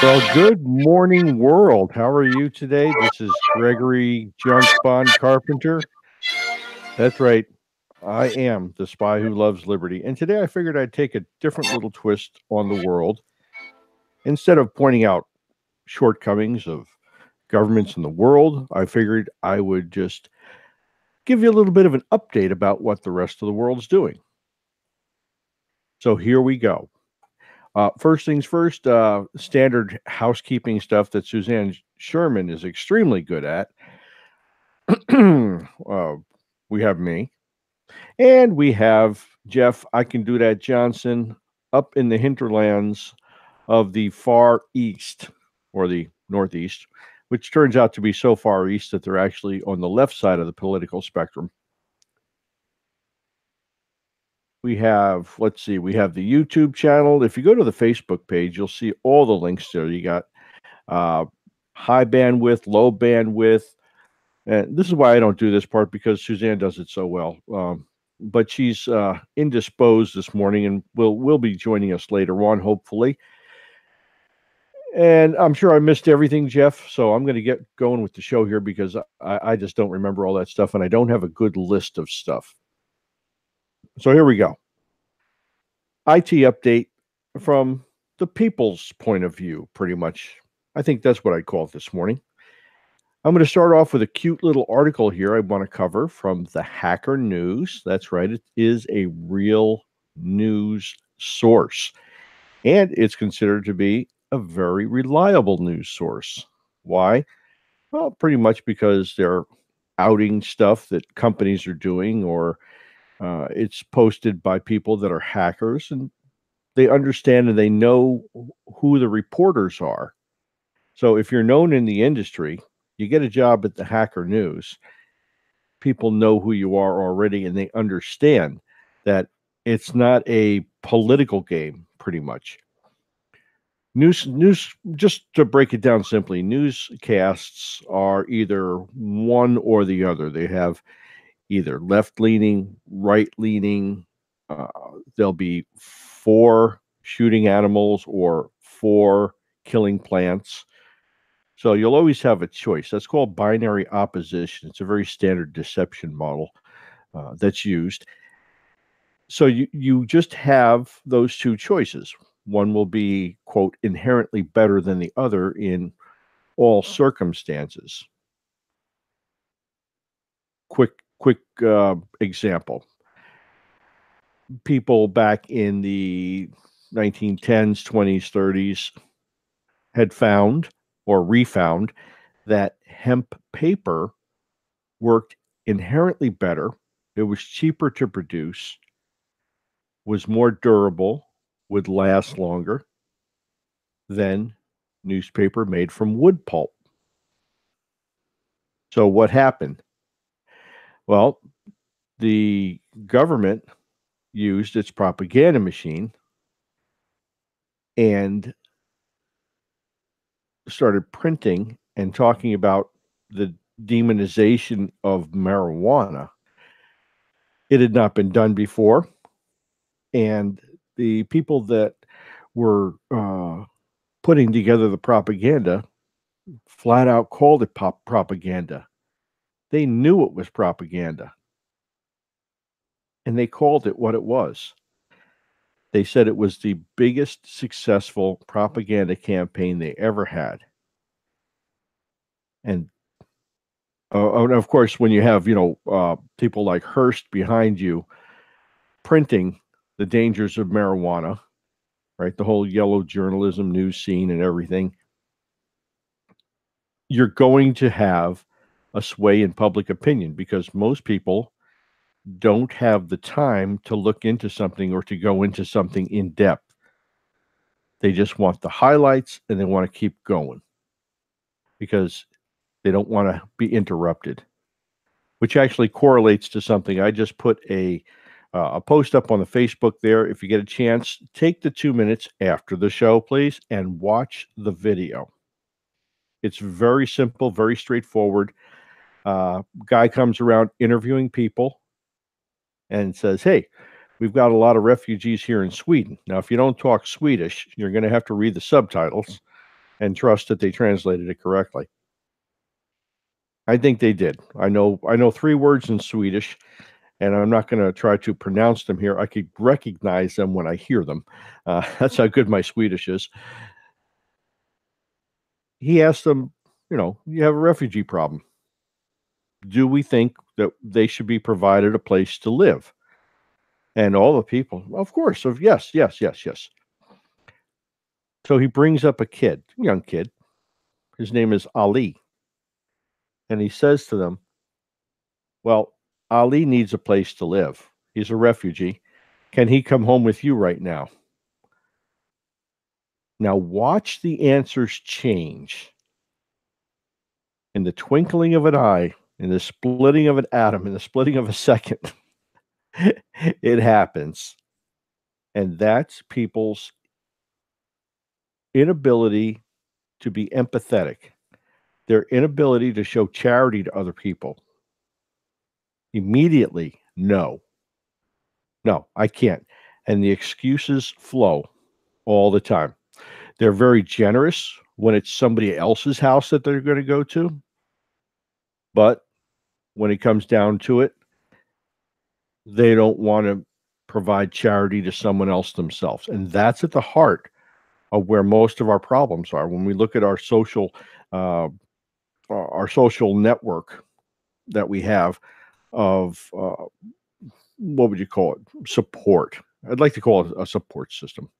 Well, good morning, world. How are you today? This is Gregory Junk Bond Carpenter. That's right. I am the spy who loves liberty. And today I figured I'd take a different little twist on the world. Instead of pointing out shortcomings of governments in the world, I figured I would just give you a little bit of an update about what the rest of the world's doing. So here we go. First things first, standard housekeeping stuff that Suzanne Sherman is extremely good at. We have me, and we have Jeff. I can do that Johnson up in the hinterlands of the far east or the northeast, which turns out to be so far east that they're actually on the left side of the political spectrum. We have, let's see, we have the YouTube channel. If you go to the Facebook page, you'll see all the links there. You got uh, high bandwidth, low bandwidth. And this is why I don't do this part because Suzanne does it so well. But she's indisposed this morning and will be joining us later on, hopefully. And I'm sure I missed everything, Jeff. So I'm going to get going with the show here because I just don't remember all that stuff and I don't have a good list of stuff. So here we go. IT update from the people's point of view, pretty much. I think that's what I'd call it this morning. I'm going to start off with a cute little article here I want to cover from the Hacker News. That's right, it is a real news source, and it's considered to be a very reliable news source. Why? Well, pretty much because they're outing stuff that companies are doing, or it's posted by people that are hackers, and they understand and they know who the reporters are. So if you're known in the industry, you get a job at the Hacker News, people know who you are already and they understand that it's not a political game, pretty much. News, just to break it down simply, newscasts are either one or the other. They have either left leaning, right leaning. There'll be for shooting animals or for killing plants. So you'll always have a choice. That's called binary opposition. It's a very standard deception model that's used. So you just have those two choices. One will be, quote, inherently better than the other in all circumstances. Quick example. People back in the 1910s, 20s, 30s had found or refound that hemp paper worked inherently better. It was cheaper to produce, was more durable, would last longer than newspaper made from wood pulp. So, what happened? Well, the government used its propaganda machine and started printing and talking about the demonization of marijuana. It had not been done before. And the people that were putting together the propaganda flat out called it propaganda. They knew it was propaganda. And they called it what it was. They said it was the biggest successful propaganda campaign they ever had. And of course, when you have people like Hearst behind you printing the dangers of marijuana, right? The whole yellow journalism news scene and everything. You're going to have a sway in public opinion because most people don't have the time to look into something or to go into something in depth. They just want the highlights and they want to keep going because they don't want to be interrupted, which actually correlates to something. I just put a post up on the Facebook there. If you get a chance, take the 2 minutes after the show, please, and watch the video. It's very simple, very straightforward. Guy comes around interviewing people and says, "Hey, we've got a lot of refugees here in Sweden. Now, if you don't talk Swedish, you're going to have to read the subtitles. and trust that they translated it correctly. I think they did. I know 3 words in Swedish, and I'm not going to try to pronounce them here. I could recognize them when I hear them. That's how good my Swedish is. He asked them, you have a refugee problem. Do we think that they should be provided a place to live? And all the people, of course, yes, yes, yes, yes. So he brings up a kid, young kid. His name is Ali. And he says to them, well, Ali needs a place to live. He's a refugee. Can he come home with you right now? Now watch the answers change. In the twinkling of an eye, in the splitting of an atom, in the splitting of a second, it happens. And that's people's inability to be empathetic, their inability to show charity to other people. Immediately, no, I can't. And the excuses flow all the time. They're very generous when it's somebody else's house that they're going to go to. But when it comes down to it, they don't want to provide charity to someone else themselves. And that's at the heart of where most of our problems are. When we look at our social network that we have of what would you call it? Support. I'd like to call it a support system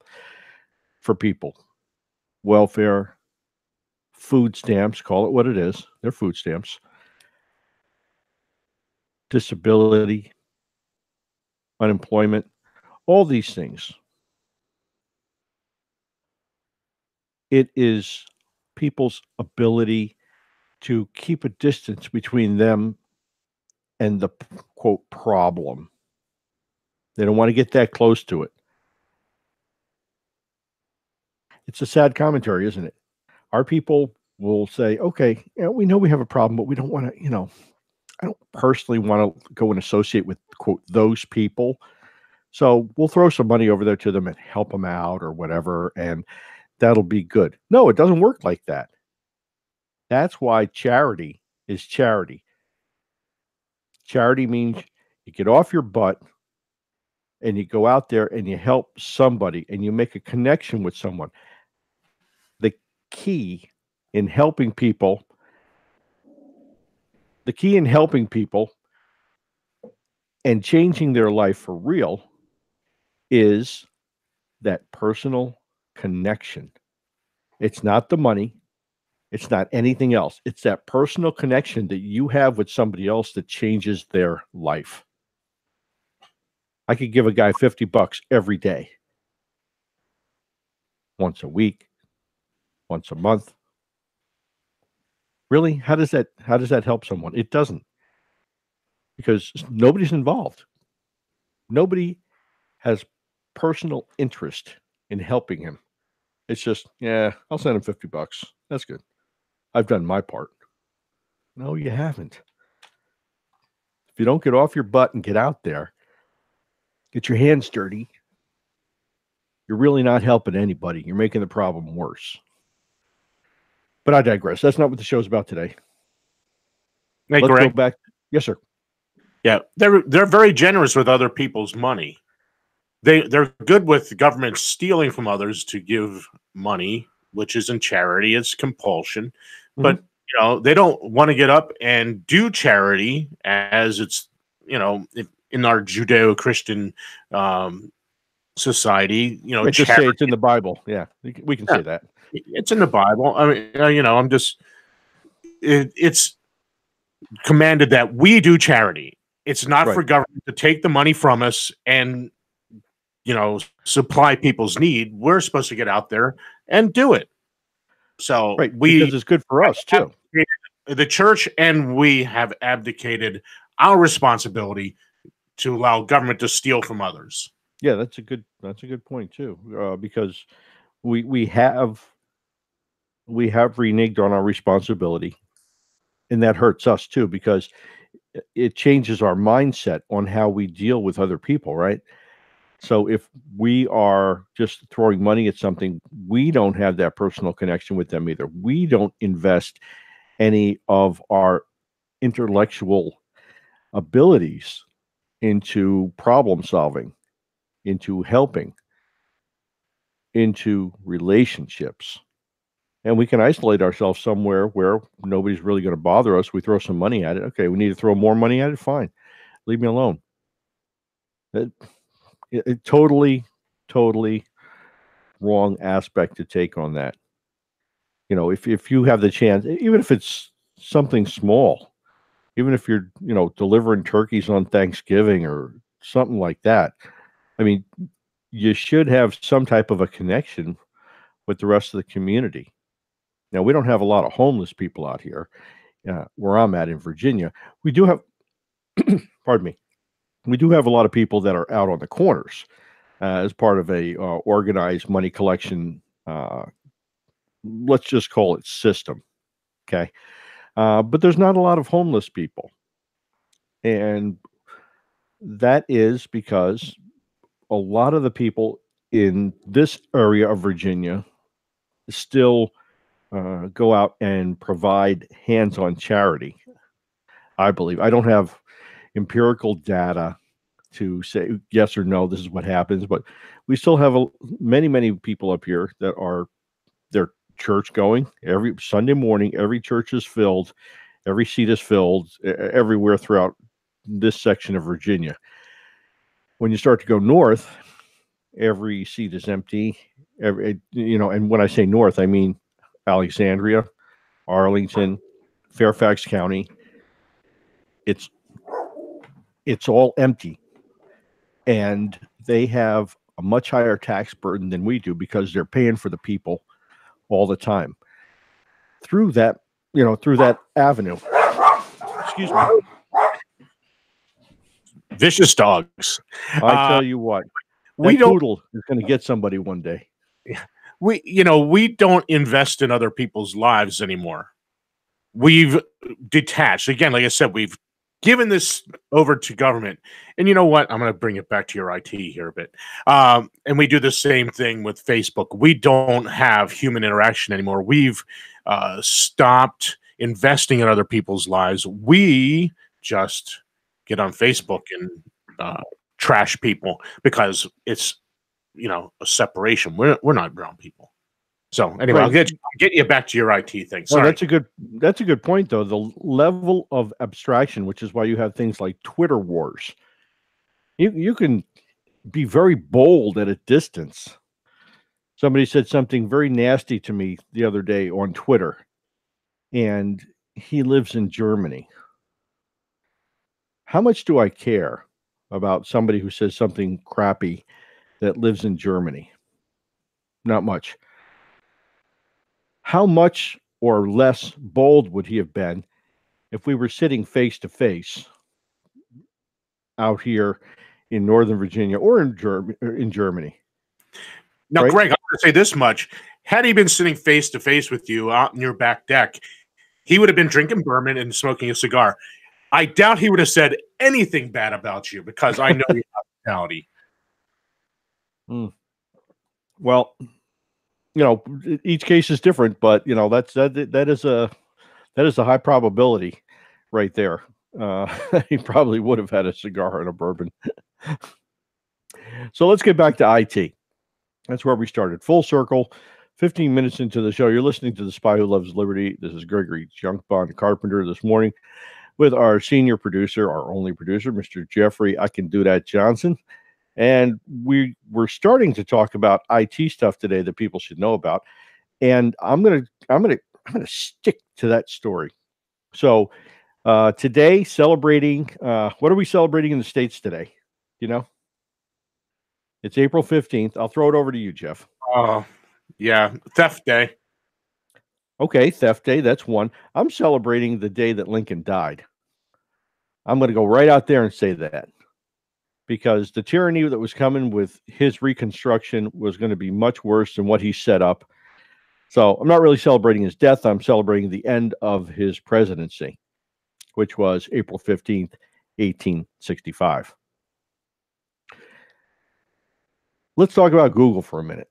for people. Welfare, food stamps, call it what it is. They're food stamps. Disability, unemployment, all these things. It is people's ability to keep a distance between them and the quote problem. They don't want to get that close to it. It's a sad commentary, isn't it? Our people will say, okay, we know we have a problem, but we don't want to, I don't personally want to go and associate with, quote, those people. So we'll throw some money over there to them and help them out or whatever, and that'll be good. No, it doesn't work like that. That's why charity is charity. Charity means you get off your butt and you go out there and you help somebody and you make a connection with someone. The key in helping people and changing their life for real is that personal connection. It's not the money. It's not anything else. It's that personal connection that you have with somebody else that changes their life. I could give a guy $50 every day, once a week, once a month. Really? How does that help someone? It doesn't, because nobody's involved. Nobody has personal interest in helping him. It's just, yeah, I'll send him $50. That's good. I've done my part. No, you haven't. If you don't get off your butt and get out there, get your hands dirty, you're really not helping anybody. You're making the problem worse. But I digress. That's not what the show's about today. Hey, Let's Greg. go back. Yes, sir. Yeah, they're very generous with other people's money. They're good with government stealing from others to give money, which isn't charity; it's compulsion. Mm-hmm. But they don't want to get up and do charity, as it's in our Judeo-Christian society. Just say it's in the Bible. Yeah, we can say that. It's in the Bible. I mean, it's commanded that we do charity. It's not for government to take the money from us and, supply people's need. We're supposed to get out there and do it. So because it's good for us too. The church and we have abdicated our responsibility to allow government to steal from others. Yeah, that's a good point too, because we have reneged on our responsibility, and that hurts us too, because it changes our mindset on how we deal with other people, right? So if we are just throwing money at something, we don't have that personal connection with them either. We don't invest any of our intellectual abilities into problem solving, into helping, into relationships. And we can isolate ourselves somewhere where nobody's really going to bother us. We throw some money at it. Okay, we need to throw more money at it. Fine. Leave me alone. It totally, totally wrong aspect to take on that. You know, if you have the chance, even if it's something small, even if you're, delivering turkeys on Thanksgiving or something like that, I mean, you should have some type of a connection with the rest of the community. Now, we don't have a lot of homeless people out here where I'm at in Virginia. We do have, pardon me, we do have a lot of people that are out on the corners as part of a organized money collection, let's just call it system. Okay. But there's not a lot of homeless people. And that is because a lot of the people in this area of Virginia still go out and provide hands-on charity. I believe. I don't have empirical data to say yes or no, this is what happens, but we still have many people up here that are they're church going every Sunday morning. Every church is filled, every seat is filled everywhere throughout this section of Virginia. When you start to go north, every seat is empty. And when I say north, I mean Alexandria, Arlington, Fairfax County. It's all empty. And they have a much higher tax burden than we do because they're paying for the people all the time. Through that avenue. Excuse me. Vicious dogs. I tell you what, poodle is going to get somebody one day. We don't invest in other people's lives anymore. We've detached. Again, like I said, we've given this over to government. And you know what? I'm going to bring it back to your IT here a bit. And we do the same thing with Facebook. We don't have human interaction anymore. We've stopped investing in other people's lives. We just get on Facebook and trash people because it's, a separation. We're not brown people. So anyway, I'll get you back to your IT thing. Sorry. Well, that's a good point, though. The level of abstraction, which is why you have things like Twitter wars. You can be very bold at a distance. Somebody said something very nasty to me the other day on Twitter, and he lives in Germany. How much do I care about somebody who says something crappy that lives in Germany? Not much. How much or less bold would he have been if we were sitting face to face out here in Northern Virginia or in Germany? Now, right? Greg, I'm going to say this much. Had he been sitting face to face with you out in your back deck, he would have been drinking bourbon and smoking a cigar. I doubt he would have said anything bad about you because I know your hospitality. Well, each case is different, but that is a high probability right there. He probably would have had a cigar and a bourbon. So let's get back to IT. That's where we started. Full circle. 15 minutes into the show, you're listening to The Spy Who Loves Liberty. This is Gregory Junkbond Carpenter this morning with our senior producer, our only producer, Mr. Jeffrey I Can Do That Johnson. And we're starting to talk about IT stuff today that people should know about. And I'm gonna stick to that story. So today, celebrating what are we celebrating in the States today? It's April 15th. I'll throw it over to you, Jeff. Yeah, Theft Day. Okay, Theft Day, that's one. I'm celebrating the day that Lincoln died. I'm going to go right out there and say that. Because the tyranny that was coming with his reconstruction was going to be much worse than what he set up. So I'm not really celebrating his death. I'm celebrating the end of his presidency, which was April 15th, 1865. let's talk about Google for a minute.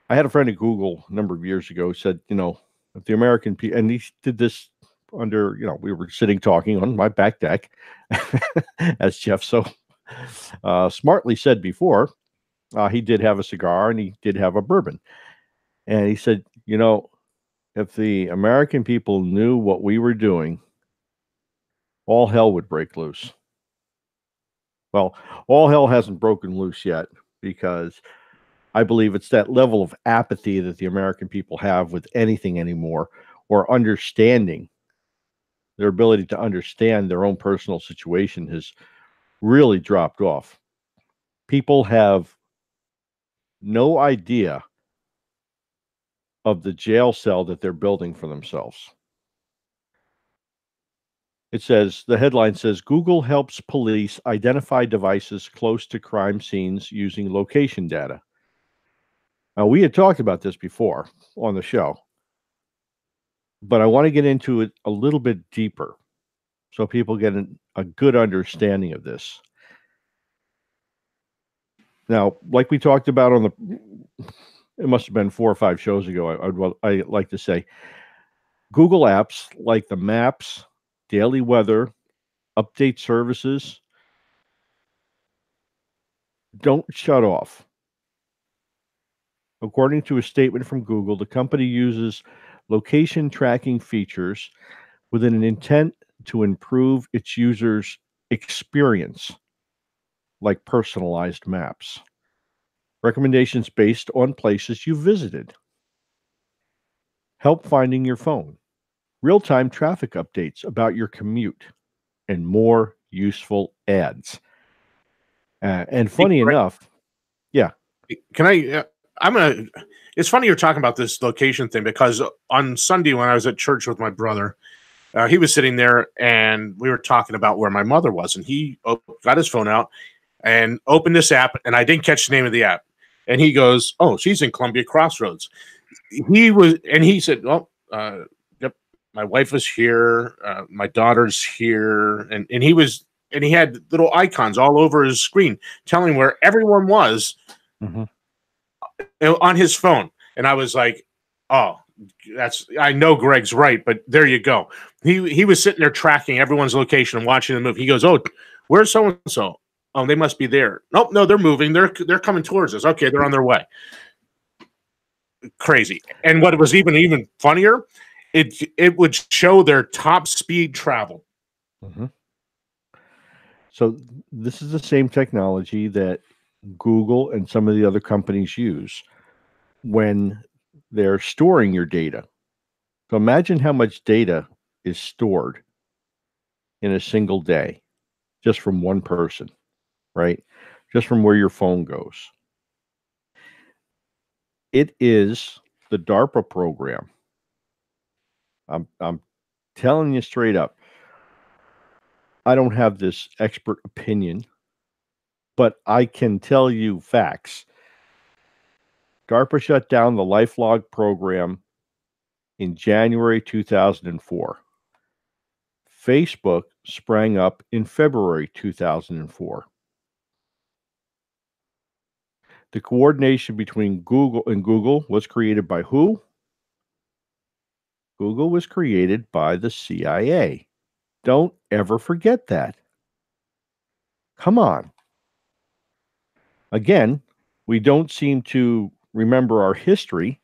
I had a friend at Google a number of years ago who said, if the American people, and he did this under, we were sitting talking on my back deck, as Jeff so smartly said before. He did have a cigar and he did have a bourbon. And he said, if the American people knew what we were doing, all hell would break loose. Well, all hell hasn't broken loose yet, because I believe it's that level of apathy that the American people have with anything anymore, or understanding. Their ability to understand their own personal situation has really dropped off. People have no idea of the jail cell that they're building for themselves. It says, the headline says, Google helps police identify devices close to crime scenes using location data. Now, we had talked about this before on the show, but I want to get into it a little bit deeper so people get a good understanding of this. Now, like we talked about it must have been 4 or 5 shows ago, I like to say, Google apps like the Maps, daily weather, update services don't shut off. According to a statement from Google, the company uses location tracking features with an intent to improve its users' experience, like personalized maps, recommendations based on places you visited, help finding your phone, real-time traffic updates about your commute, and more useful ads. And funny enough, yeah. Can I? It's funny you're talking about this location thing, because on Sunday when I was at church with my brother, he was sitting there and we were talking about where my mother was, and he got his phone out and opened this app, and I didn't catch the name of the app, and he goes, "Oh, she's in Columbia Crossroads." He said, "Well, yep, my wife is here, my daughter's here," and he had little icons all over his screen telling where everyone was. Mm-hmm. On his phone. And I was like, oh, I know Greg's right, but there you go. He was sitting there tracking everyone's location and watching them move. He goes, "Oh, where's so and so? Oh, they must be there. Nope, no, they're moving. They're coming towards us. Okay, they're on their way." Crazy. And what was even funnier, it would show their top speed travel. Mm-hmm. So this is the same technology that Google and some of the other companies use when they're storing your data. So imagine how much data is stored in a single day just from one person, right? Just from where your phone goes. It is the DARPA program. I'm telling you straight up. I don't have this expert opinion, but I can tell you facts. DARPA shut down the LifeLog program in January 2004. Facebook sprang up in February 2004. The coordination between Google was created by who? Google was created by the CIA. Don't ever forget that. Come on. Again, we don't seem to remember our history,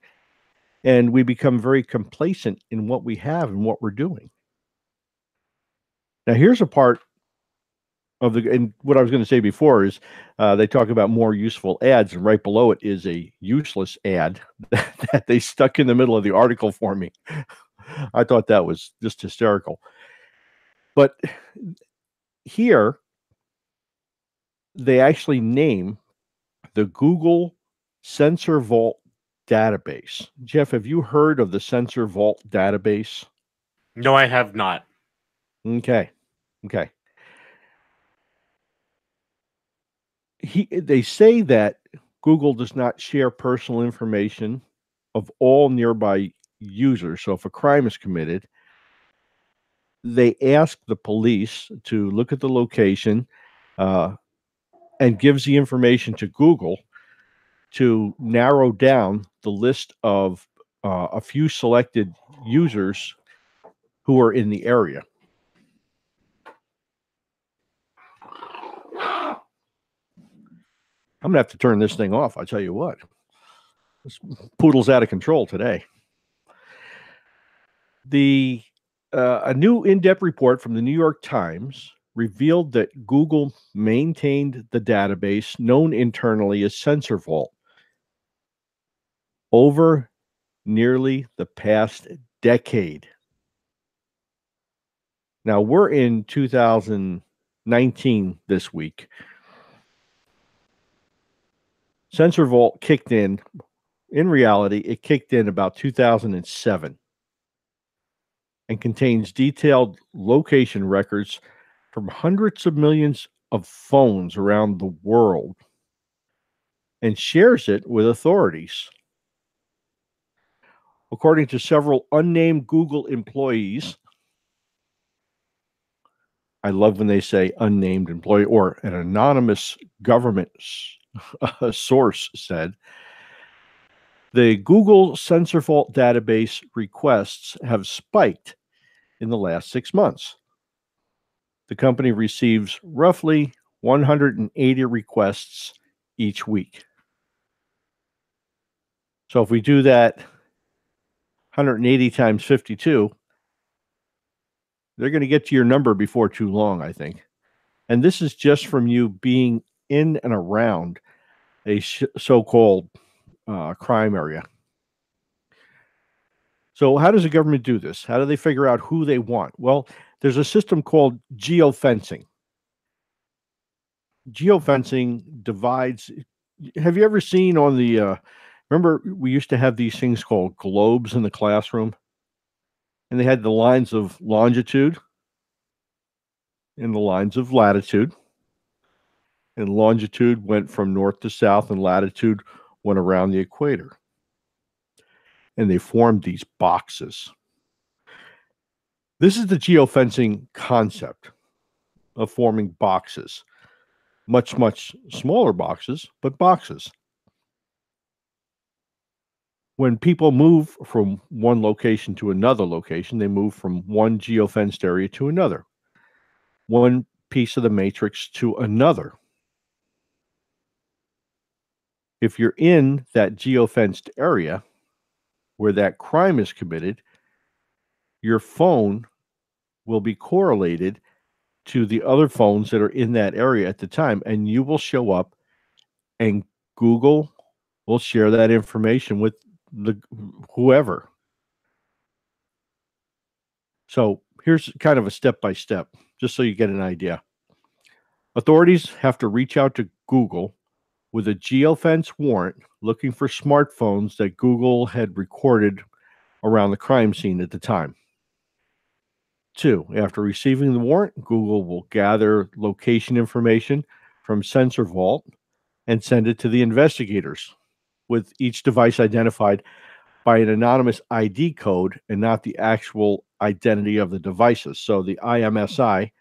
and we become very complacent in what we have and what we're doing. Now, here's a part of and what I was going to say before is they talk about more useful ads, and right below it is a useless ad that they stuck in the middle of the article for me. I thought that was just hysterical. But here, they actually name the Google Sensor Vault database. Jeff, have you heard of the Sensor Vault database? No, I have not. Okay. They say that Google does not share personal information of all nearby users. So if a crime is committed, they ask the police to look at the location, and gives the information to Google to narrow down the list of a few selected users who are in the area. I'm going to have to turn this thing off. I tell you what, this poodle's out of control today. A new in-depth report from the New York Times revealed that Google maintained the database known internally as SensorVault over nearly the past decade. Now, we're in 2019 this week. SensorVault kicked in reality, it kicked in about 2007 and contains detailed location records from hundreds of millions of phones around the world and shares it with authorities. According to several unnamed Google employees, I love when they say unnamed employee, or an anonymous government source said, the Google SensorVault database requests have spiked in the last 6 months. The company receives roughly 180 requests each week. So if we do that 180 times 52, they're going to get to your number before too long, I think. And this is just from you being in and around a so-called crime area. So how does the government do this? How do they figure out who they want? Well, there's a system called geofencing. Geofencing divides. Have you ever seen on the, remember we used to have these things called globes in the classroom? And they had the lines of longitude and the lines of latitude. And longitude went from north to south and latitude went around the equator. And they formed these boxes. This is the geofencing concept of forming boxes. Much, much smaller boxes, but boxes. When people move from one location to another location, they move from one geofenced area to another, one piece of the matrix to another. If you're in that geofenced area where that crime is committed, your phone will be correlated to the other phones that are in that area at the time, and you will show up and Google will share that information with whoever. So here's kind of a step-by-step, just so you get an idea. Authorities have to reach out to Google with a geofence warrant looking for smartphones that Google had recorded around the crime scene at the time. 2, after receiving the warrant, Google will gather location information from SensorVault and send it to the investigators, with each device identified by an anonymous ID code and not the actual identity of the devices. So the IMSI,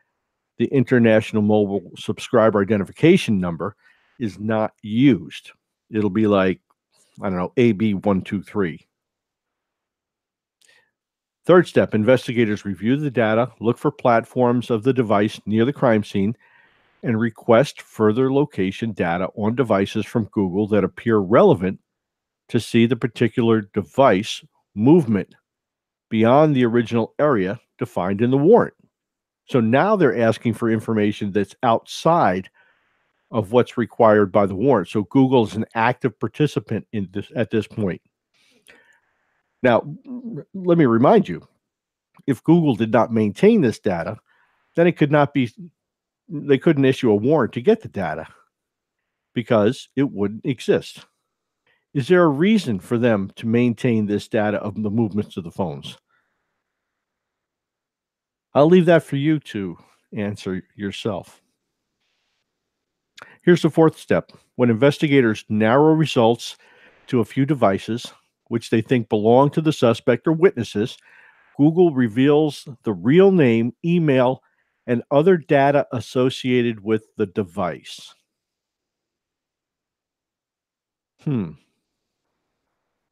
the International Mobile Subscriber Identification Number, is not used. It'll be like, I don't know, AB123. Third step, investigators review the data, look for platforms of the device near the crime scene, and request further location data on devices from Google that appear relevant to see the particular device movement beyond the original area defined in the warrant. So now they're asking for information that's outside of what's required by the warrant. So Google is an active participant in this at this point. Now, let me remind you, if Google did not maintain this data, then they couldn't issue a warrant to get the data because it wouldn't exist. Is there a reason for them to maintain this data of the movements of the phones? I'll leave that for you to answer yourself. Here's the fourth step. When investigators narrow results to a few devices, which they think belong to the suspect or witnesses, Google reveals the real name, email, and other data associated with the device. Hmm.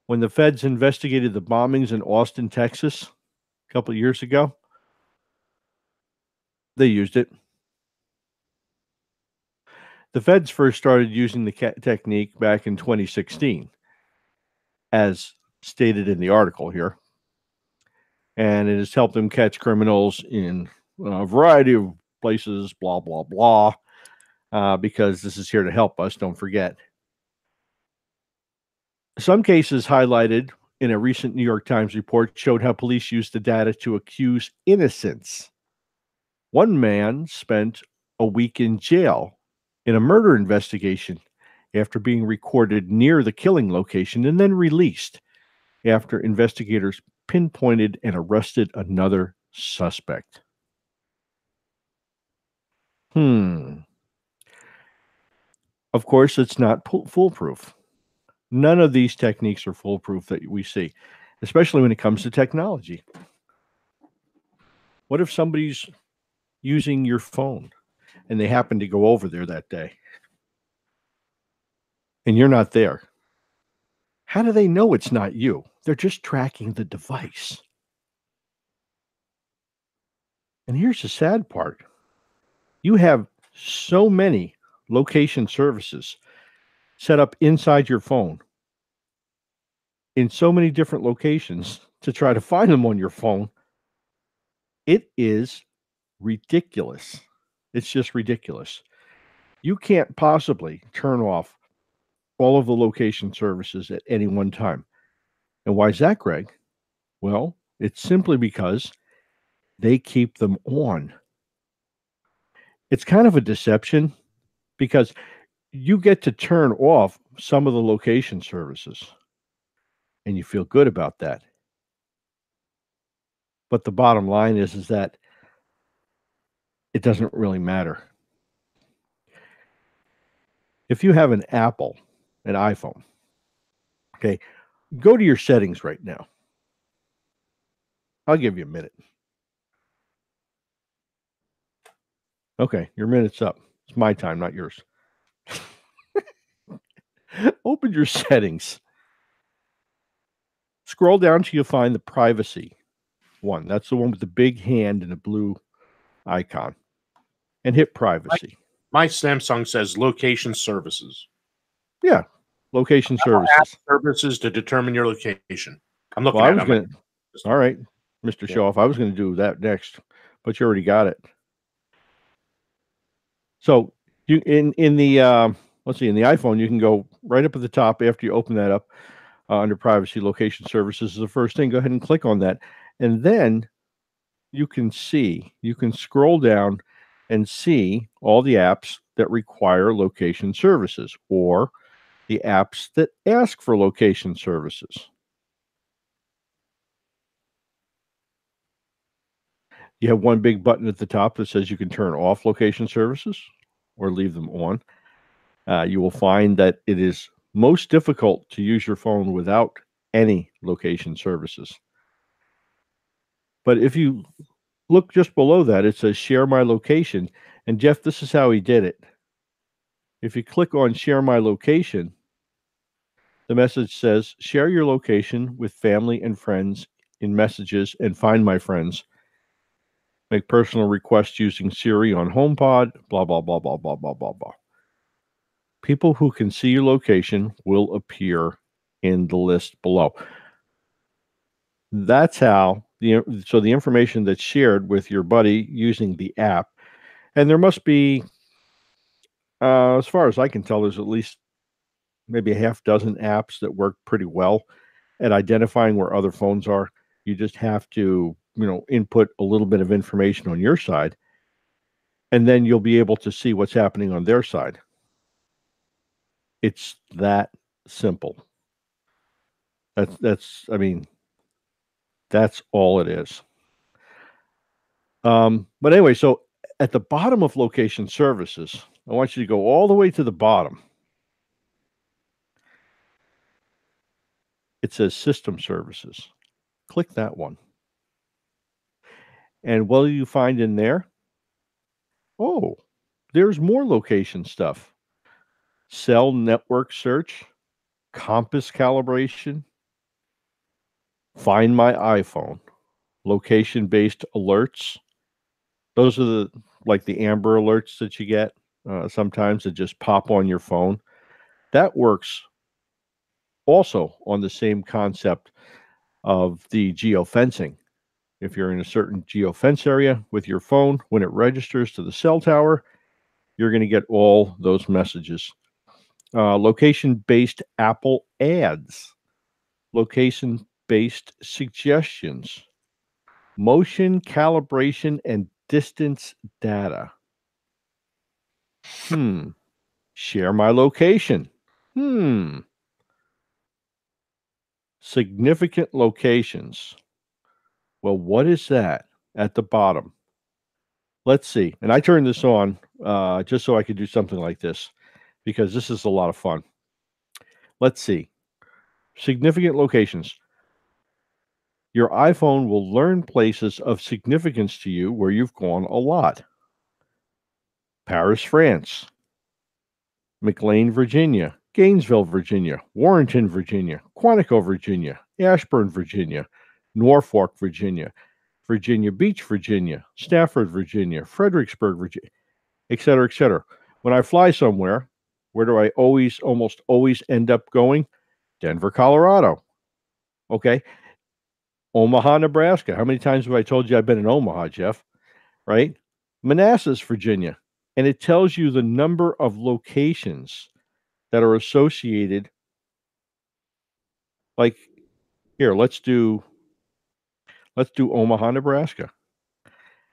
When the feds investigated the bombings in Austin, Texas, a couple of years ago, they used it. The feds first started using the technique back in 2016, as stated in the article here, and it has helped them catch criminals in a variety of places, blah, blah, blah, because this is here to help us, don't forget. Some cases highlighted in a recent New York Times report showed how police used the data to accuse innocents. One man spent a week in jail in a murder investigation after being recorded near the killing location and then released after investigators pinpointed and arrested another suspect. Of course, it's not foolproof. None of these techniques are foolproof that we see, especially when it comes to technology. What if somebody's using your phone and they happen to go over there that day and you're not there? How do they know it's not you? They're just tracking the device. And here's the sad part. You have so many location services set up inside your phone in so many different locations to try to find them on your phone. It is ridiculous. It's just ridiculous. You can't possibly turn off all of the location services at any one time. And why is that, Greg? Well, it's simply because they keep them on. It's kind of a deception because you get to turn off some of the location services and you feel good about that. But the bottom line is that it doesn't really matter. If you have an Apple, an iPhone, okay, go to your settings right now. I'll give you a minute. Okay, your minute's up. It's my time, not yours. Open your settings. Scroll down till you find the privacy one. That's the one with the big hand and the blue icon. And hit privacy. My Samsung says location services. Yeah, location services. Services to determine your location. I'm looking Well, at it. All right, Mr. Show Off. I was going to do that next, but you already got it. So you in the let's see, in the iPhone, you can go right up at the top after you open that up under privacy. Location services is the first thing. Go ahead and click on that, and then you can scroll down and see all the apps that require location services or the apps that ask for location services. You have one big button at the top that says you can turn off location services or leave them on. You will find that it is most difficult to use your phone without any location services. But if you look just below that, it says share my location. And Jeff, this is how he did it. If you click on share my location, the message says share your location with family and friends in messages and find my friends. Make personal requests using Siri on HomePod, blah, blah, blah, blah, blah, blah, blah, blah. People who can see your location will appear in the list below. That's how the information that's shared with your buddy using the app, and there must be, as far as I can tell, there's at least maybe a half dozen apps that work pretty well at identifying where other phones are. You just have to, input a little bit of information on your side, and then you'll be able to see what's happening on their side. It's that simple. That's all it is. But anyway, so at the bottom of location services, I want you to go all the way to the bottom. It says system services. Click that one. And what do you find in there? Oh, there's more location stuff. Cell network search, compass calibration, Find My iPhone, location-based alerts. Those are the Amber Alerts that you get sometimes that just pop on your phone. That works also on the same concept of the geofencing. If you're in a certain geofence area with your phone, when it registers to the cell tower, you're going to get all those messages. Location-based Apple ads, location-based suggestions, motion calibration, and distance data. Share my location. Significant locations. Well, what is that at the bottom? Let's see. And I turned this on just so I could do something like this because this is a lot of fun. Let's see. Significant locations. Your iPhone will learn places of significance to you where you've gone a lot. Paris, France. McLean, Virginia. Gainesville, Virginia. Warrenton, Virginia. Quantico, Virginia. Ashburn, Virginia. Norfolk, Virginia. Virginia Beach, Virginia. Stafford, Virginia. Fredericksburg, Virginia, et cetera, et cetera. When I fly somewhere, where do I almost always end up going? Denver, Colorado. Okay. Omaha, Nebraska. How many times have I told you I've been in Omaha, Jeff? Right? Manassas, Virginia. And it tells you the number of locations that are associated. Like here, let's do Omaha, Nebraska.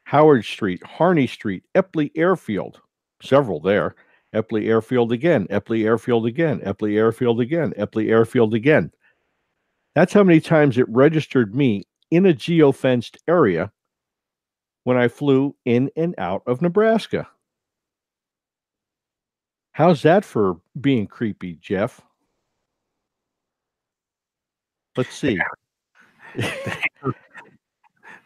Howard Street, Harney Street, Epley Airfield, several there. Epley Airfield again, Epley Airfield again, Epley Airfield again, Epley Airfield again. That's how many times it registered me in a geofenced area when I flew in and out of Nebraska. How's that for being creepy, Jeff? Let's see.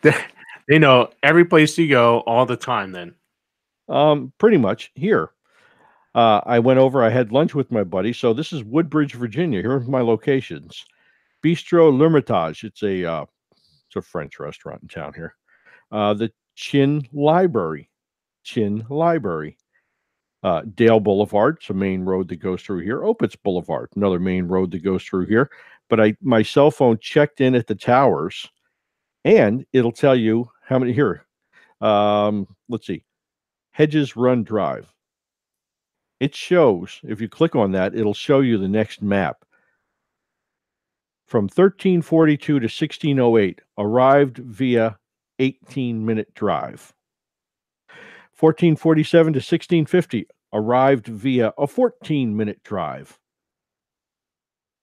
They know every place you go all the time then. Pretty much. Here. I went over, I had lunch with my buddy. So this is Woodbridge, Virginia. Here are my locations. Bistro L'Hermitage. It's a French restaurant in town here. The Chin Library. Dale Boulevard, it's a main road that goes through here. Opitz Boulevard, another main road that goes through here. But my cell phone checked in at the towers, and it'll tell you how many here. Let's see. Hedges Run Drive. It shows, if you click on that, it'll show you the next map. From 1342 to 1608, arrived via 18-minute drive. 1447 to 1650, arrived via a 14-minute drive.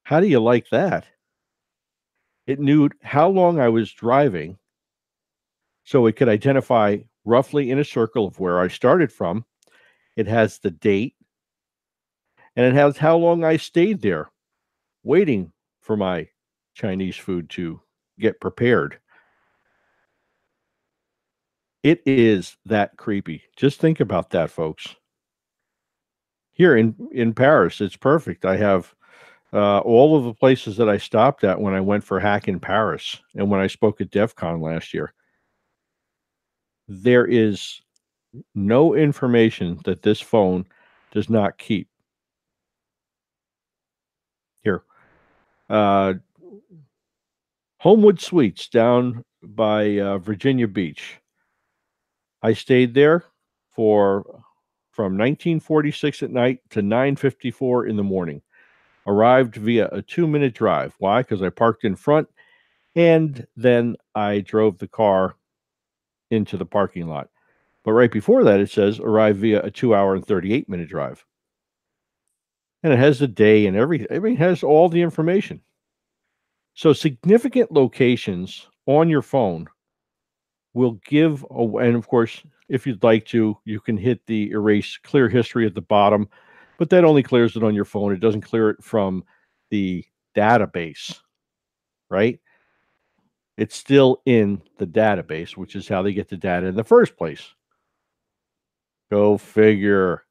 How do you like that? It knew how long I was driving, so it could identify roughly in a circle of where I started from. It has the date, and it has how long I stayed there waiting for my Chinese food to get prepared. It is that creepy. Just think about that, folks. Here in Paris, it's perfect. I have all of the places that I stopped at when I went for Hack in Paris and when I spoke at DEF CON last year. There is no information that this phone does not keep. Here. Homewood Suites down by Virginia Beach. I stayed there from 1946 at night to 9:54 in the morning. Arrived via a 2-minute drive. Why? Because I parked in front, and then I drove the car into the parking lot. But right before that, it says arrived via a 2-hour and 38-minute drive. And it has the day and everything. It has all the information. So significant locations on your phone will give, and of course, if you'd like to, you can hit the erase clear history at the bottom, but that only clears it on your phone. It doesn't clear it from the database, right? It's still in the database, which is how they get the data in the first place. Go figure.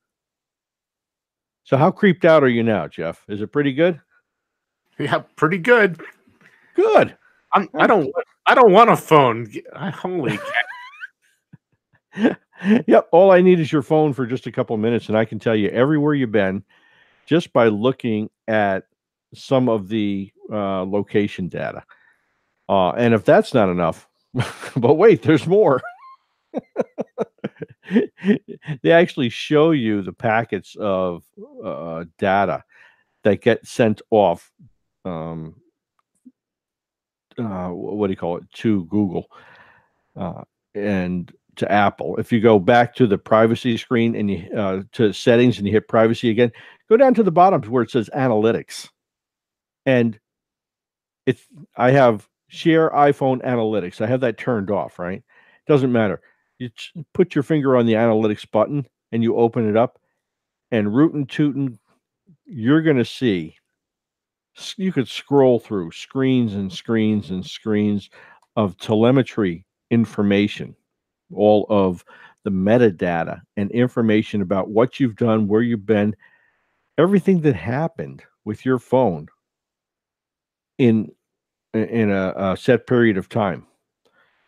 So how creeped out are you now, Jeff? Is it pretty good? Yeah, pretty good. Good. I don't want a phone. Holy Yep. All I need is your phone for just a couple of minutes, and I can tell you everywhere you've been just by looking at some of the location data. And if that's not enough, but wait, there's more. They actually show you the packets of data that get sent off. Um, what do you call it, to Google and to Apple. If you go back to the privacy screen and you to settings and you hit privacy again, go down to the bottom where it says analytics, and it's I have share iPhone analytics. I have that turned off. Right, doesn't matter. You put your finger on the analytics button and you open it up, and rootin' tootin', you're going to see. You could scroll through screens and screens and screens of telemetry information, all of the metadata and information about what you've done, where you've been, everything that happened with your phone in a set period of time.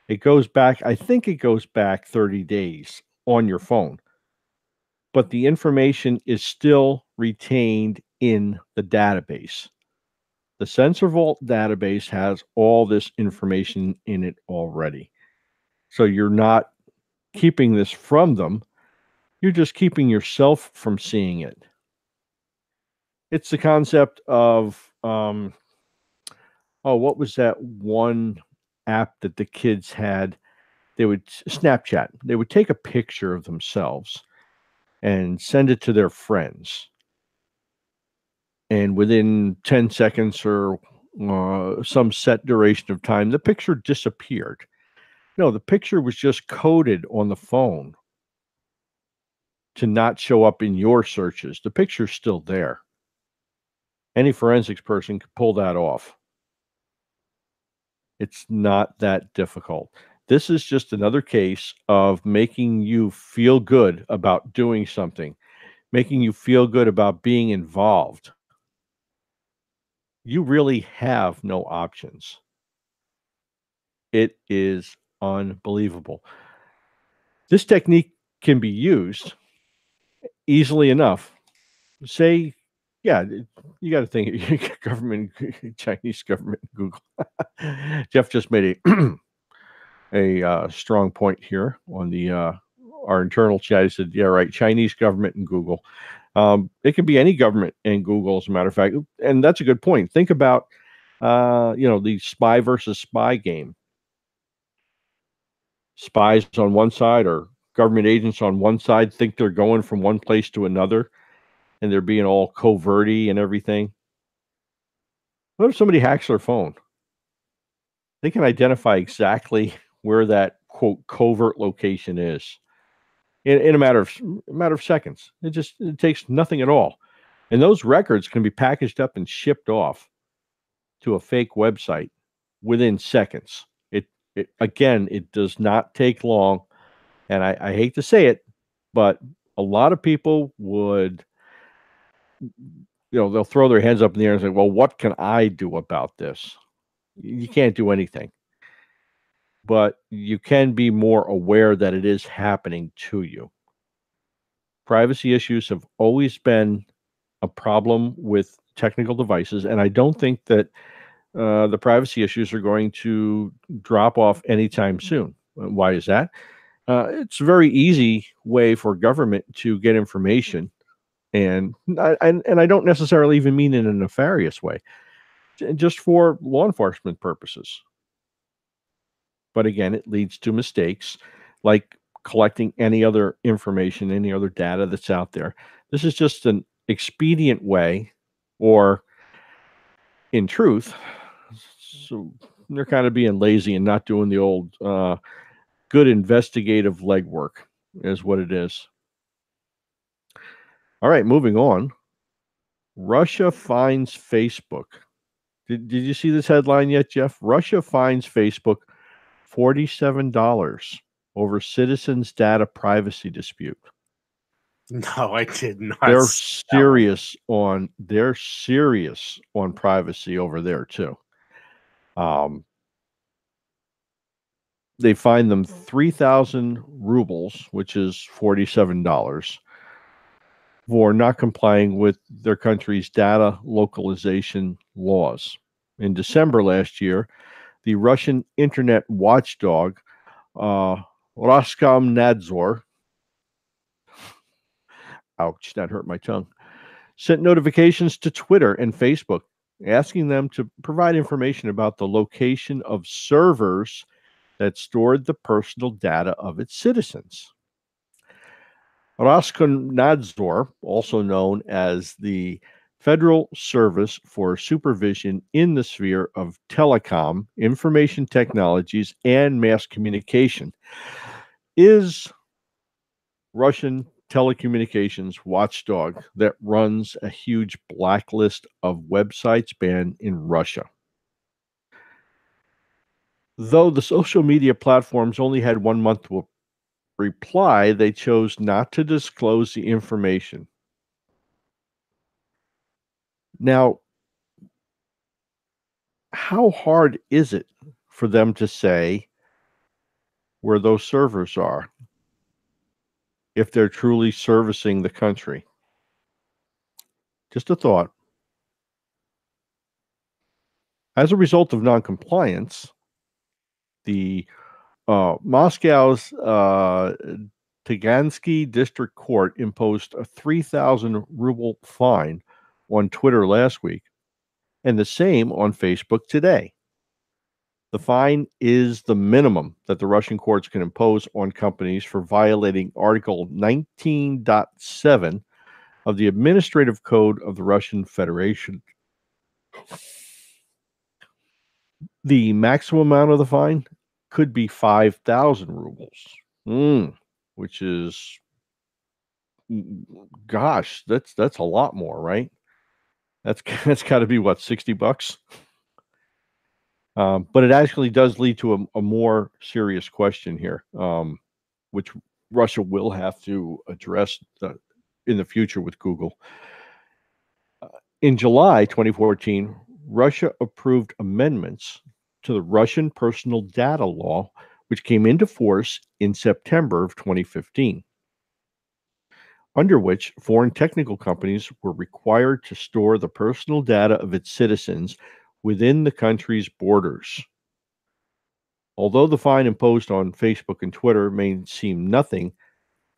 It goes back, I think it goes back 30 days on your phone, but the information is still retained in the database. The Sensor Vault database has all this information in it already. So you're not keeping this from them. You're just keeping yourself from seeing it. It's the concept of, what was that one app that the kids had? They would Snapchat. They would take a picture of themselves and send it to their friends. And within 10 seconds or some set duration of time, the picture disappeared. No, the picture was just coded on the phone to not show up in your searches. The picture's still there. Any forensics person could pull that off. It's not that difficult. This is just another case of making you feel good about doing something, making you feel good about being involved. You really have no options. It is unbelievable. This technique can be used easily enough. Say, yeah, you got to think government, Chinese government, Google. Jeff just made a strong point here on the our internal chat. He said, "Yeah, right, Chinese government and Google. It can be any government and Google, as a matter of fact, and that's a good point. Think about, the spy versus spy game. Spies on one side or government agents on one side think they're going from one place to another, and they're being all coverty and everything. What if somebody hacks their phone? They can identify exactly where that quote covert location is in a matter of seconds. It takes nothing at all, and those records can be packaged up and shipped off to a fake website within seconds. It does not take long, and I hate to say it, but a lot of people would, they'll throw their hands up in the air and say, "Well, what can I do about this?" You can't do anything, but you can be more aware that it is happening to you. Privacy issues have always been a problem with technical devices, and I don't think that the privacy issues are going to drop off anytime soon. Why is that? It's a very easy way for government to get information, and I don't necessarily even mean in a nefarious way, just for law enforcement purposes. But again, it leads to mistakes, like collecting any other information, any other data that's out there. This is just an expedient way, or in truth, so they're kind of being lazy and not doing the old good investigative legwork, is what it is. All right, moving on. Russia fines Facebook. Did you see this headline yet, Jeff? Russia fines Facebook $47 over citizens' data privacy dispute. No, I did not. They're see that one. serious on privacy over there too. They fined them 3,000 rubles, which is $47, for not complying with their country's data localization laws. In December last year, the Russian internet watchdog, Roskomnadzor, ouch, that hurt my tongue, sent notifications to Twitter and Facebook asking them to provide information about the location of servers that stored the personal data of its citizens. Roskomnadzor, also known as the Federal Service for Supervision in the Sphere of Telecom, Information Technologies, and Mass Communication, is Russian telecommunications watchdog that runs a huge blacklist of websites banned in Russia. Though the social media platforms only had 1 month to reply, they chose not to disclose the information. Now, how hard is it for them to say where those servers are if they're truly servicing the country? Just a thought. As a result of noncompliance, the Moscow's Tagansky District Court imposed a 3,000 ruble fine on Twitter last week, and the same on Facebook today. The fine is the minimum that the Russian courts can impose on companies for violating Article 19.7 of the Administrative Code of the Russian Federation. The maximum amount of the fine could be 5,000 rubles, which is, gosh, that's a lot more, right? That's got to be what, $60? But it actually does lead to a more serious question here, which Russia will have to address in the future with Google. In July 2014, Russia approved amendments to the Russian personal data law, which came into force in September of 2015, under which foreign technical companies were required to store the personal data of its citizens within the country's borders. Although the fine imposed on Facebook and Twitter may seem nothing,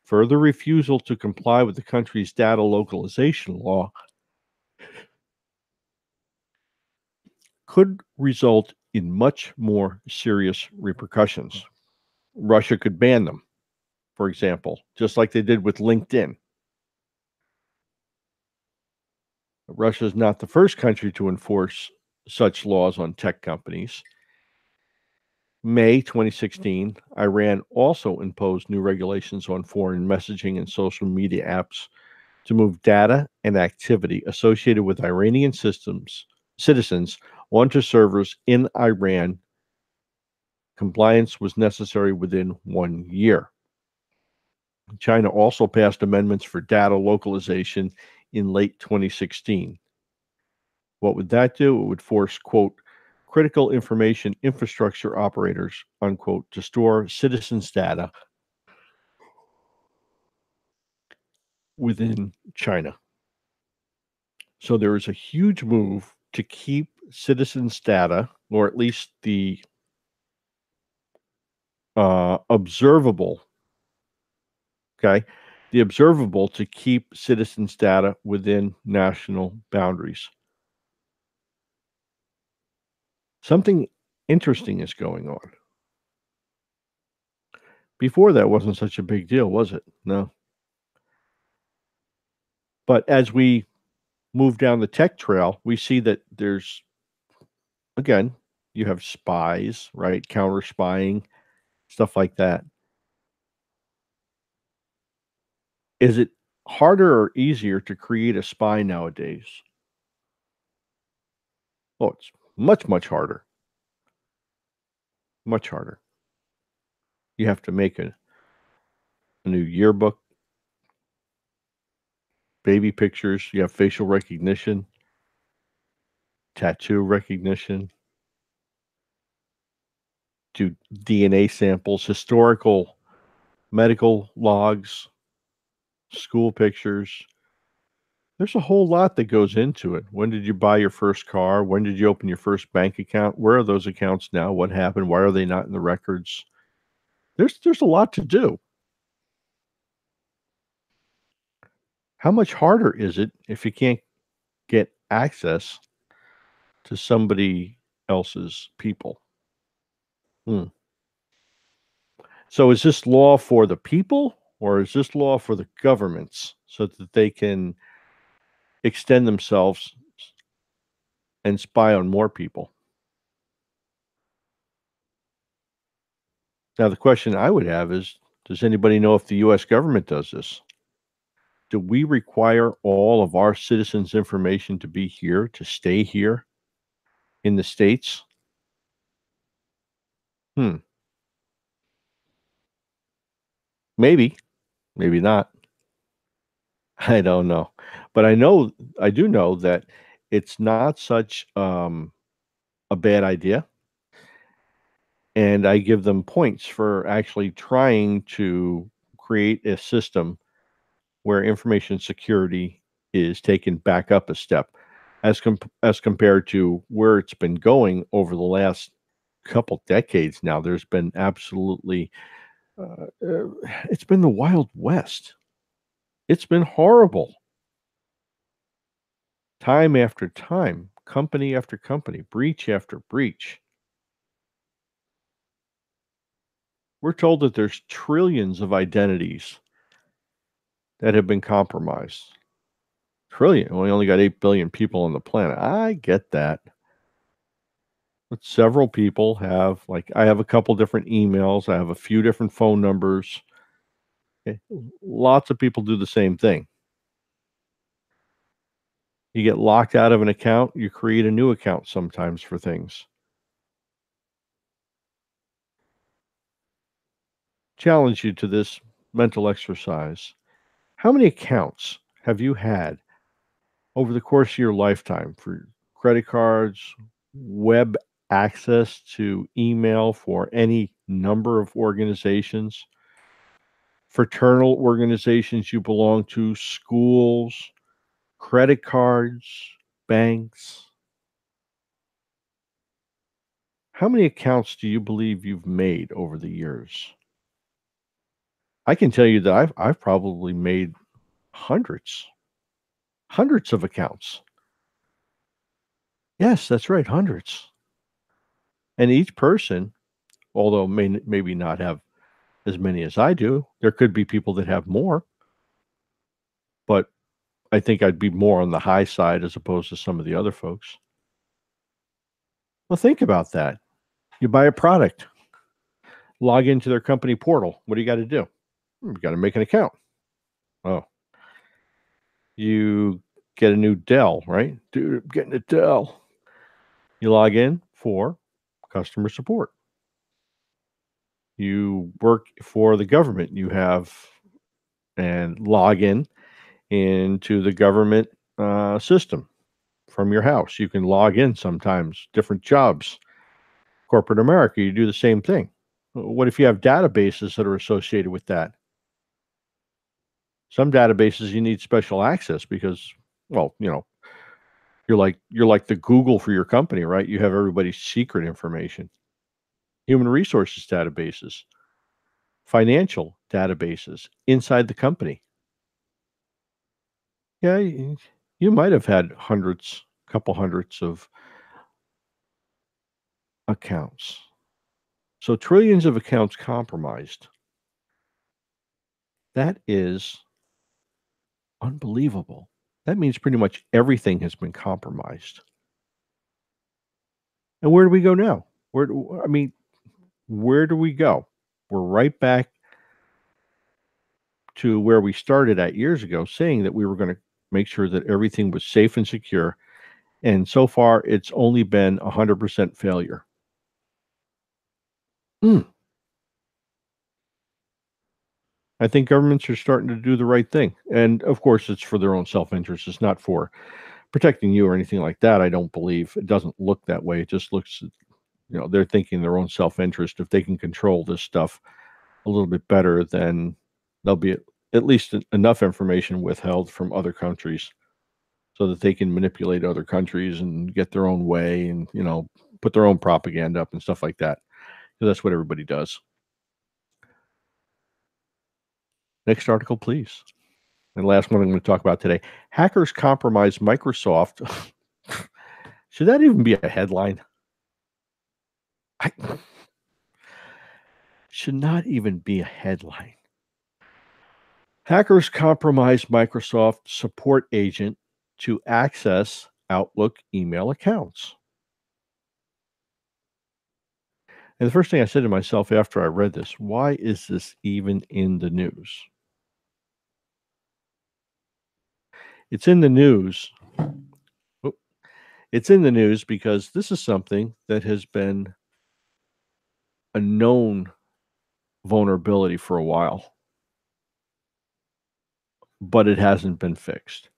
further refusal to comply with the country's data localization law could result in much more serious repercussions. Russia could ban them, for example, just like they did with LinkedIn. Russia is not the first country to enforce such laws on tech companies. May 2016, Iran also imposed new regulations on foreign messaging and social media apps to move data and activity associated with Iranian citizens onto servers in Iran. Compliance was necessary within 1 year. China also passed amendments for data localization in late 2016. What would that do? It would force, quote, critical information infrastructure operators, unquote, to store citizens' data within China. So there is a huge move to keep citizens' data, or at least the observable, okay, the observable to keep citizens' data within national boundaries. Something interesting is going on. Before that wasn't such a big deal, was it? No. But as we move down the tech trail, we see that there's, again, you have spies, right? Counter spying, stuff like that. Is it harder or easier to create a spy nowadays? Oh, it's much, much harder. Much harder. You have to make a new yearbook. baby pictures. You have facial recognition, tattoo recognition, do DNA samples, historical medical logs, school pictures. There's a whole lot that goes into it. When did you buy your first car? When did you open your first bank account? Where are those accounts now? What happened? Why are they not in the records? There's a lot to do. How much harder is it if you can't get access to somebody else's people? Hmm. So is this law for the people or is this law for the governments so that they can extend themselves and spy on more people? Now, the question I would have is, does anybody know if the US government does this? Do we require all of our citizens' information to be here, to stay here in the States? Hmm. Maybe, maybe not. I don't know. But I do know that it's not such a bad idea. And I give them points for actually trying to create a system where information security is taken back up a step as compared to where it's been going over the last couple decades now. There's been absolutely it's been the Wild West. It's been horrible. Time after time, company after company, breach after breach. We're told that there's trillions of identities that have been compromised. Trillion. We only got 8 billion people on the planet. I get that. But several people have, like, I have a couple different emails, I have a few different phone numbers. Okay. Lots of people do the same thing. You get locked out of an account, you create a new account sometimes for things. Challenge you to this mental exercise. How many accounts have you had over the course of your lifetime for credit cards, web access to email for any number of organizations, fraternal organizations you belong to, schools, credit cards, banks? How many accounts do you believe you've made over the years? I can tell you that I've probably made hundreds, hundreds of accounts. Yes, that's right, hundreds. And each person, although maybe not have as many as I do, there could be people that have more, but I think I'd be more on the high side as opposed to some of the other folks. Well, think about that. You buy a product, log into their company portal. What do you got to do? You got to make an account. Oh, you get a new Dell, right? Dude, I'm getting a Dell. You log in for customer support. You work for the government. You have and log in into the government system from your house. You can log in sometimes, different jobs. Corporate America, you do the same thing. What if you have databases that are associated with that? Some databases you need special access because, well, you're like the Google for your company, right? You have everybody's secret information. Human resources databases, financial databases inside the company. Yeah, you might have had hundreds, couple hundreds of accounts. So trillions of accounts compromised. That is unbelievable. That means pretty much everything has been compromised. And where do we go now? Where do we go? We're right back to where we started at years ago, saying that we were going to make sure that everything was safe and secure. And so far, it's only been 100% failure. Mm. I think governments are starting to do the right thing. And of course, it's for their own self interest. It's not for protecting you or anything like that. I don't believe it doesn't look that way. It just looks, they're thinking their own self interest. If they can control this stuff a little bit better, then there'll be at least enough information withheld from other countries so that they can manipulate other countries and get their own way and, put their own propaganda up and stuff like that. So that's what everybody does. Next article, please. And last one I'm going to talk about today. Hackers compromise Microsoft. Should that even be a headline? Should not even be a headline. Hackers compromise Microsoft support agent to access Outlook email accounts. And the first thing I said to myself after I read this, why is this even in the news? It's in the news. It's in the news because this is something that has been a known vulnerability for a while, but it hasn't been fixed.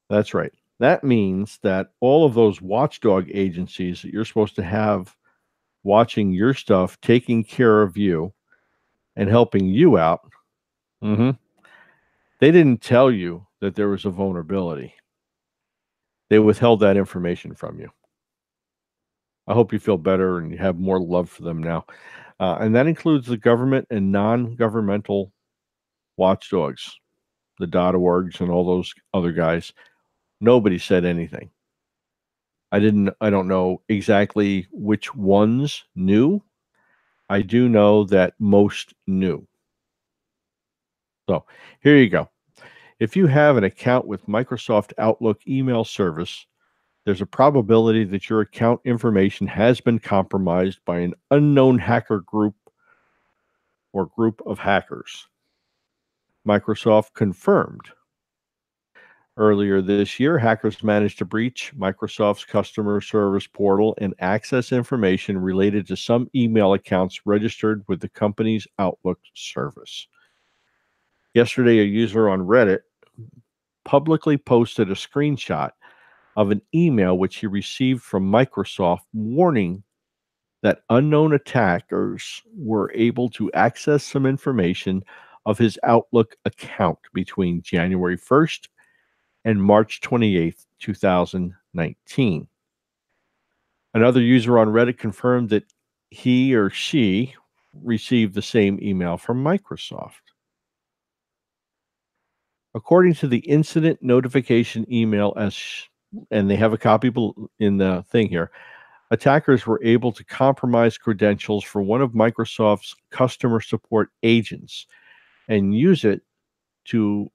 That's right. That means that all of those watchdog agencies that you're supposed to have watching your stuff, taking care of you, and helping you out, they didn't tell you that there was a vulnerability. They withheld that information from you. I hope you feel better and you have more love for them now. And that includes the government and non-governmental watchdogs, the .orgs and all those other guys. Nobody said anything. I don't know exactly which ones knew. I do know that most knew. So here you go. If you have an account with Microsoft Outlook email service, there's a probability that your account information has been compromised by an unknown hacker group or group of hackers. Microsoft confirmed. Earlier this year, hackers managed to breach Microsoft's customer service portal and access information related to some email accounts registered with the company's Outlook service. Yesterday, a user on Reddit publicly posted a screenshot of an email which he received from Microsoft warning that unknown attackers were able to access some information of his Outlook account between January 1st and March 28th, 2019. Another user on Reddit confirmed that he or she received the same email from Microsoft. According to the incident notification email, and they have a copy in the thing here, attackers were able to compromise credentials for one of Microsoft's customer support agents and use it to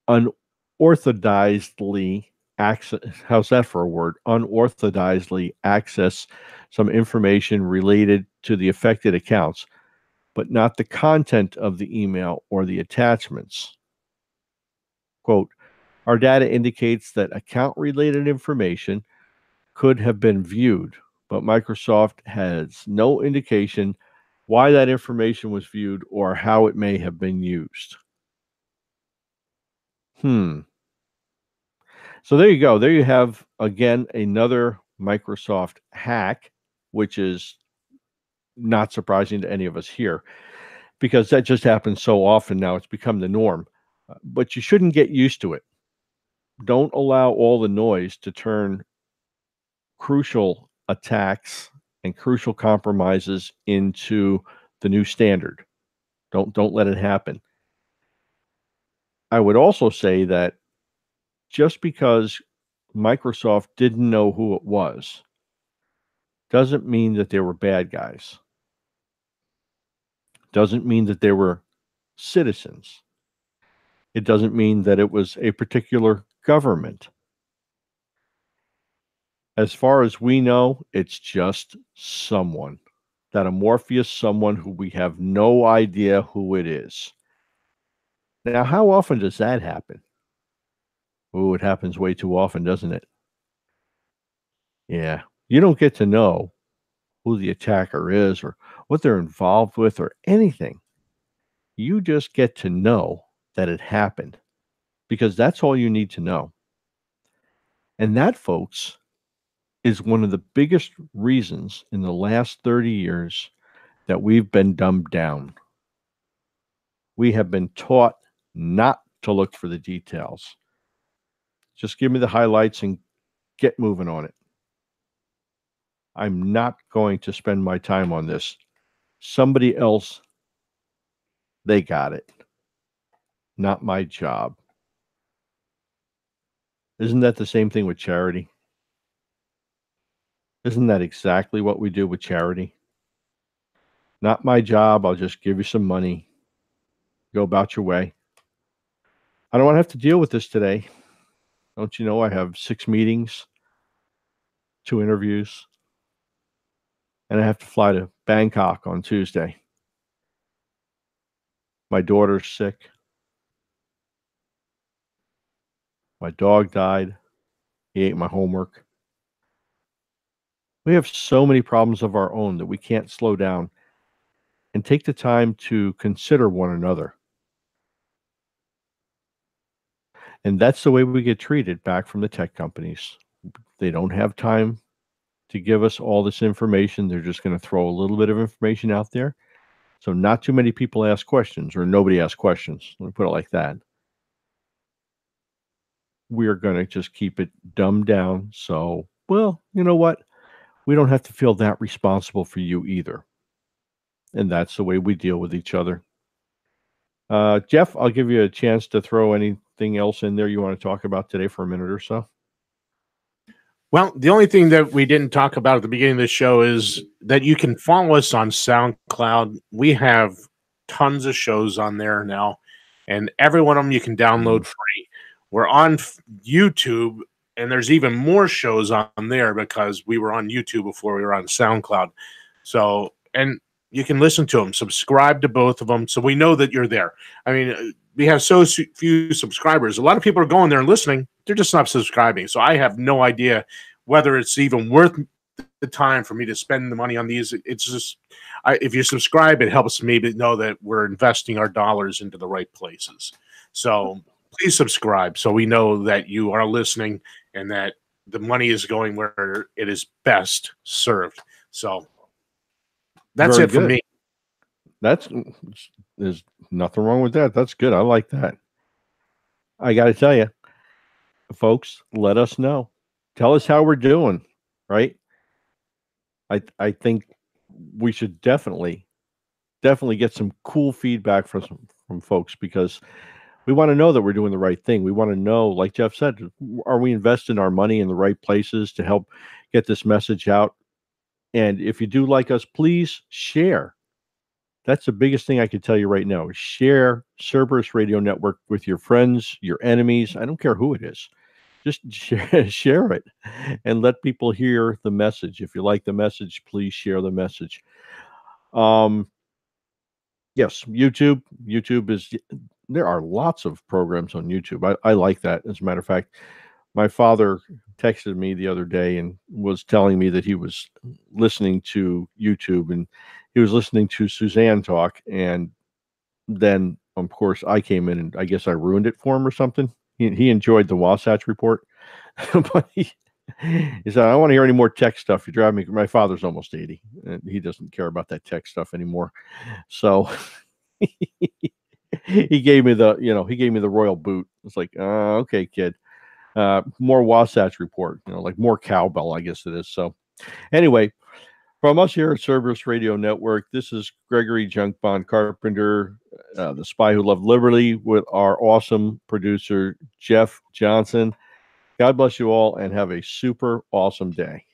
unorthodoxly access, how's that for a word? Unorthodoxly access some information related to the affected accounts, but not the content of the email or the attachments. Quote, our data indicates that account-related information could have been viewed, but Microsoft has no indication why that information was viewed or how it may have been used. So there you go. There you have, again, another Microsoft hack, which is not surprising to any of us here because that just happens so often now. It's become the norm. But you shouldn't get used to it. Don't allow all the noise to turn crucial attacks and crucial compromises into the new standard. Don't let it happen. I would also say that just because Microsoft didn't know who it was doesn't mean that they were bad guys. Doesn't mean that they were citizens. It doesn't mean that it was a particular government. As far as we know, it's just someone. That amorphous someone who we have no idea who it is. Now, how often does that happen? Oh, it happens way too often, doesn't it? Yeah. You don't get to know who the attacker is or what they're involved with or anything. You just get to know that it happened, because that's all you need to know. And that, folks, is one of the biggest reasons in the last 30 years that we've been dumbed down. We have been taught not to look for the details. Just give me the highlights and get moving on it. I'm not going to spend my time on this. Somebody else, they got it. Not my job. Isn't that the same thing with charity? Isn't that exactly what we do with charity? Not my job. I'll just give you some money. Go about your way. I don't want to have to deal with this today. Don't you know I have 6 meetings, 2 interviews, and I have to fly to Bangkok on Tuesday. My daughter's sick. My dog died. He ate my homework. We have so many problems of our own that we can't slow down and take the time to consider one another. And that's the way we get treated back from the tech companies. They don't have time to give us all this information. They're just going to throw a little bit of information out there. So not too many people ask questions, or nobody asks questions. Let me put it like that. We're going to just keep it dumbed down. So, well, you know what? We don't have to feel that responsible for you either. And that's the way we deal with each other. Jeff, I'll give you a chance to throw anything else in there you want to talk about today for a minute or so. Well, the only thing that we didn't talk about at the beginning of the show is that you can follow us on SoundCloud. We have tons of shows on there now, and every one of them you can download free. We're on YouTube, and there's even more shows on there because we were on YouTube before we were on SoundCloud. So, and you can listen to them, subscribe to both of them, so we know that you're there. I mean, we have so few subscribers. A lot of people are going there and listening. They're just not subscribing. So I have no idea whether it's even worth the time for me to spend the money on these. It's just, if you subscribe, it helps me to know that we're investing our dollars into the right places. So please subscribe so we know that you are listening and that the money is going where it is best served. So that's Very it for good. me. There's nothing wrong with that. That's good. I like that. I got to tell you, folks, let us know. Tell us how we're doing, right? I think we should definitely get some cool feedback from folks, because we want to know that we're doing the right thing. We want to know, like Jeff said, are we investing our money in the right places to help get this message out? And if you do like us, please share. That's the biggest thing I can tell you right now. Share Cerberus Radio Network with your friends, your enemies. I don't care who it is. Just share it and let people hear the message. If you like the message, please share the message. Yes, YouTube. There are lots of programs on YouTube. I like that. As a matter of fact, my father texted me the other day and was telling me that he was listening to YouTube, and he was listening to Suzanne talk. And then, of course, I came in and I guess I ruined it for him or something. He enjoyed the Wasatch Report, but he said, I don't want to hear any more tech stuff. You drive me. My father's almost 80, and he doesn't care about that tech stuff anymore. So he gave me the royal boot. It's like, okay, kid. More Wasatch Report, like more cowbell, I guess it is. So anyway, from us here at Cerberus Radio Network, this is Gregory Junkbond Carpenter, the spy who loved liberty, with our awesome producer, Jeff Johnson. God bless you all and have a super awesome day.